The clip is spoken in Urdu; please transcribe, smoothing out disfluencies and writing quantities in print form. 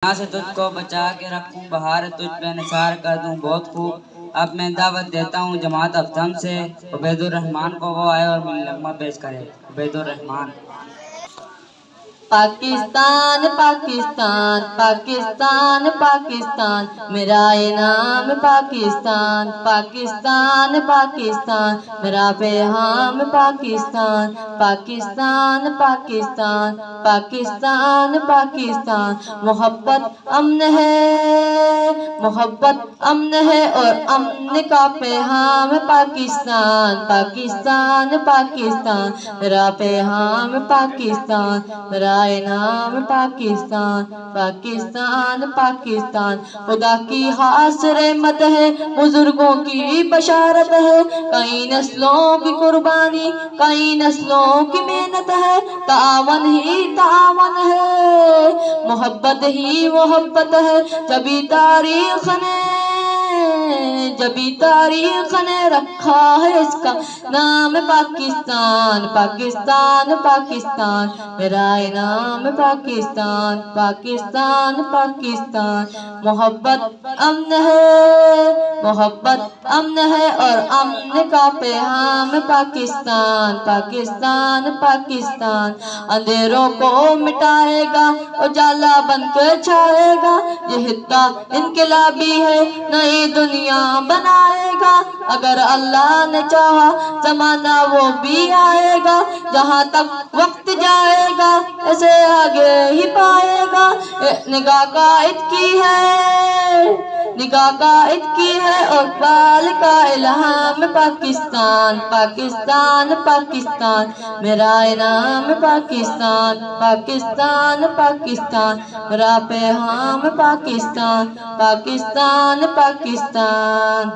یہاں سے تجھ کو بچا کے رکھوں، بہار تجھ پہ نثار کر دوں بہت خوب۔ اب میں دعوت دیتا ہوں جماعت افدم سے، عبید الرحمن کو وہ آئے اور میری لمحہ پیش کرے۔ عبید الرحمن۔ پاکستان پاکستان پاکستان پاکستان، میرا نام پاکستان پاکستان پاکستان، میرا پیغام پاکستان پاکستان پاکستان پاکستان پاکستان۔ محبت امن ہے، محبت امن ہے اور امن کا پیغام پاکستان پاکستان پاکستان، میرا پیغام پاکستان، میرا نام پاکستان پاکستان پاکستان۔ خدا کی خاص رحمت ہے، بزرگوں کی بشارت ہے، کئی نسلوں کی قربانی، کئی نسلوں کی محنت ہے، تعاون ہی تعاون ہے، محبت ہی محبت ہے، جبھی تاریخ نے رکھا ہے اس کا نام پاکستان پاکستان پاکستان، میرا نام پاکستان پاکستان پاکستان۔ محبت امن ہے، محبت امن ہے اور امن کا پیغام پاکستان پاکستان پاکستان۔ اندھیروں کو مٹائے گا، اجالا بن کے چھائے گا، یہ خطہ انقلابی ہے، نئی دنیا بنائے گا، اگر اللہ نے چاہا زمانہ وہ بھی آئے گا، جہاں تک وقت جائے گا اسے آگے ہی پائے گا۔ نگاہ قائد کی ہے، نگاہ قائد کی ہے اور بال کا الہام پاکستان پاکستان پاکستان، میرا نام پاکستان پاکستان پاکستان، میرا پیغام پاکستان پاکستان پاکستان۔